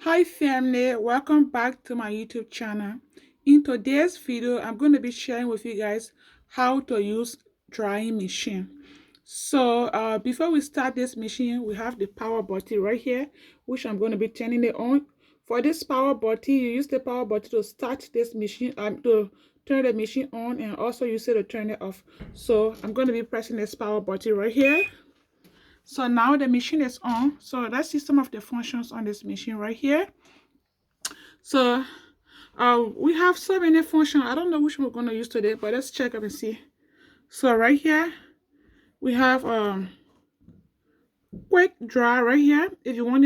Hi family, welcome back to my YouTube channel. In today's video, I'm going to be sharing with you guys how to use drying machine. So before we start this machine, we have the power button right here, which I'm going to be turning it on. For this power button, you use the power button to start this machine, to turn the machine on, and also use it to turn it off. So I'm going to be pressing this power button right here. So now the machine is on. So let's see some of the functions on this machine right here. So we have so many functions. I don't know which one we're going to use today, but let's check up and see. So right here we have quick dry right here. If you want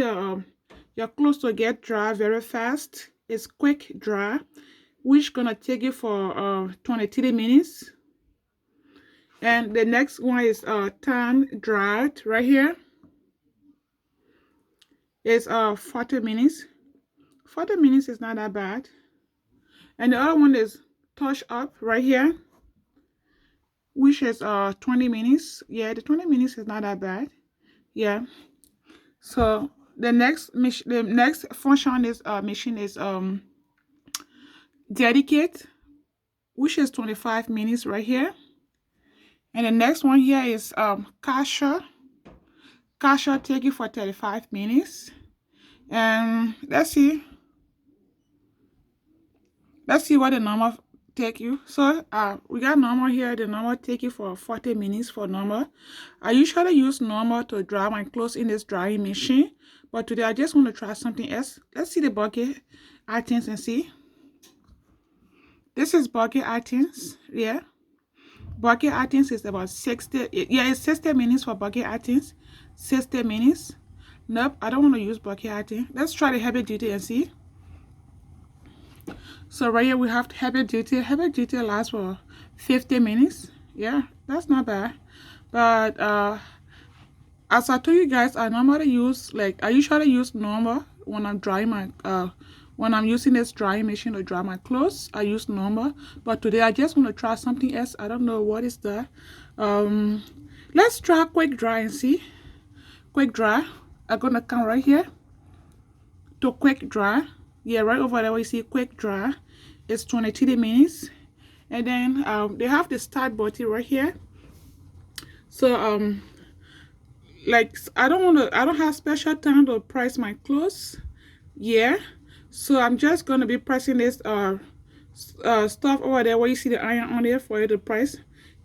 your clothes to get dry very fast, it's quick dry, which gonna take you for 23 minutes. And the next one is time dried right here. It's 40 minutes. 40 minutes is not that bad. And the other one is touch up right here, which is 20 minutes. Yeah, the 20 minutes is not that bad. Yeah. So the next function on this machine is dedicate, which is 25 minutes right here. And the next one here is cashier. Cashier take you for 35 minutes. And let's see what the normal take you. So we got normal here. The normal take you for 40 minutes for normal. I usually use normal to dry my clothes in this drying machine, but today I just want to try something else. Let's see the bucket items and see. This is bucket items. Yeah, bucket items is about 60. Yeah, it's 60 minutes for bucket items. 60 minutes. Nope, I don't want to use bucket items. Let's try the heavy duty and see. So right here we have heavy duty. Heavy duty lasts for 50 minutes. Yeah, that's not bad. But as I told you guys, I usually use normal when I'm drying my when I'm using this drying machine to dry my clothes. I use normal. But today I just want to try something else. I don't know what is that. Let's try quick dry and see. Quick dry. I'm gonna come right here to quick dry. Yeah, right over there where you see quick dry. It's 23 minutes. And then they have the start button right here. So like I don't have special time to press my clothes. Yeah, so I'm just gonna be pressing this stuff over there where you see the iron on there for you to press.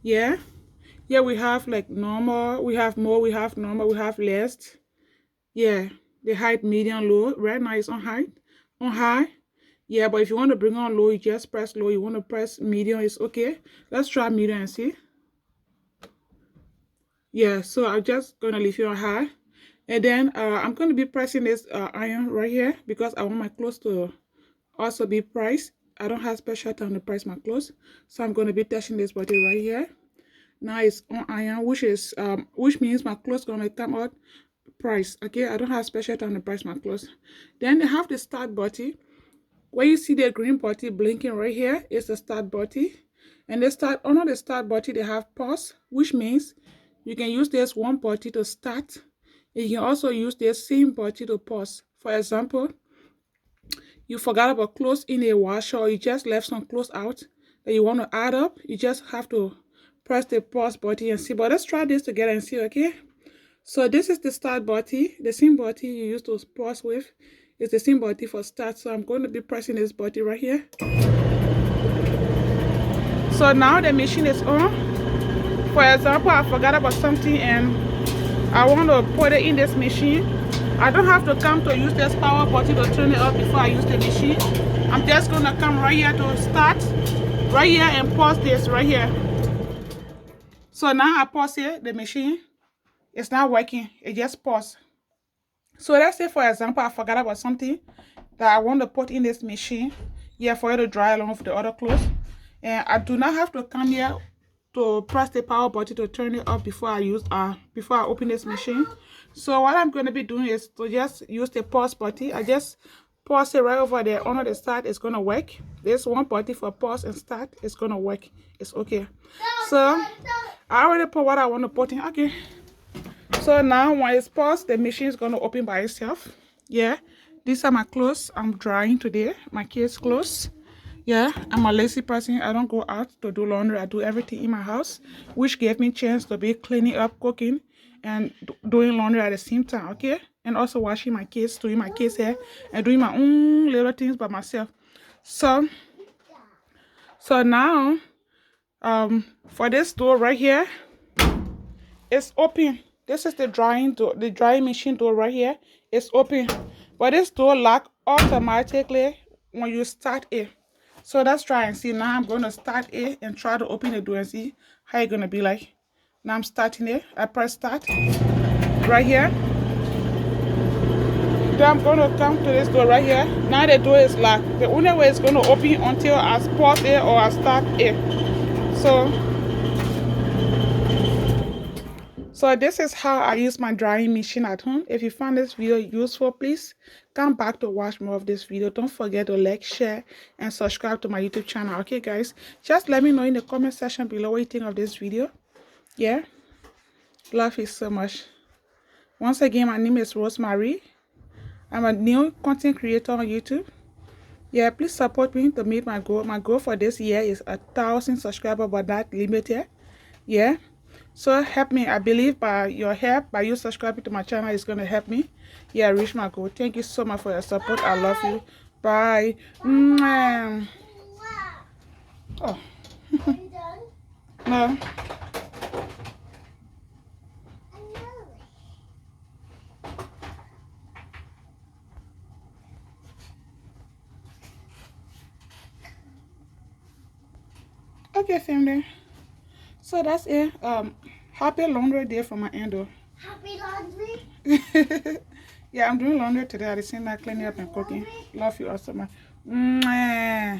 Yeah, yeah, we have like normal, we have more, we have normal, we have less. Yeah, the height, medium, low. Right now it's on high. Yeah, but if you want to bring on low, you just press low. You want to press medium, it's okay. Let's try medium and see. Yeah, so I'm just gonna leave it on high. And then I'm going to be pressing this iron right here because I want my clothes to also be pressed. I don't have special time to press my clothes, so I'm going to be touching this button right here. Now it's on iron, which means my clothes going to come out pressed. Okay, I don't have special time to press my clothes. Then they have the start button. Where you see the green button blinking right here is the start button. And under the start button they have pause, which means you can use this one button to start. You can also use the same button to pause. For example, you forgot about clothes in a washer, or you just left some clothes out that you want to add up. You just have to press the pause button and see. But let's try this together and see, okay? So this is the start button. The same button you used to pause with is the same button for start. So I'm going to be pressing this button right here. So now the machine is on. For example, I forgot about something and I want to put it in this machine. I don't have to come to use this power button to turn it up before I use the machine. I'm just going to come right here to start, right here, and pause this right here. So now I pause it, the machine. It's not working. It just paused. So let's say, for example, I forgot about something that I want to put in this machine. Yeah, for it to dry along with the other clothes. And I do not have to come here to press the power button to turn it up before I open this machine. So what I'm going to be doing is to just use the pause button. I just pause it right over there under the start. It's going to work. There's one button for pause and start. It's going to work. It's okay. So I already put what I want to put in. Okay. So now when it's paused, the machine is going to open by itself. Yeah. These are my clothes I'm drying today, my kids' clothes. Yeah, I'm a lazy person. I don't go out to do laundry. I do everything in my house, which gave me chance to be cleaning up, cooking, and doing laundry at the same time, okay? And also washing my kids, doing my kids' hair, and doing my own little things by myself. So now, for this door right here, it's open. This is the drying door, the drying machine door right here. It's open, but this door lock automatically when you start it. So let's try and see. Now I'm going to start it and try to open the door and see how it's going to be like. Now I'm starting it. I press start right here. Then I'm going to come to this door right here. Now the door is locked. The only way it's going to open until I pause it or I start it. So this is how I use my drying machine at home. If you found this video useful, please come back to watch more of this video. Don't forget to like, share, and subscribe to my YouTube channel. Okay, guys? Just let me know in the comment section below what you think of this video. Yeah? Love you so much. Once again, my name is Rosemary. I'm a new content creator on YouTube. Yeah, please support me to meet my goal. My goal for this year is 1,000 subscribers, but not limited. Yeah? So help me. I believe by your help, by you subscribing to my channel, is going to help me. Yeah, reach my goal. Thank you so much for your support. I love you. Bye. Oh. No. Okay, family. So that's it. Happy laundry day for my endo. Happy laundry? Yeah, I'm doing laundry today. I just seen that cleaning up and cooking. Love you also, man.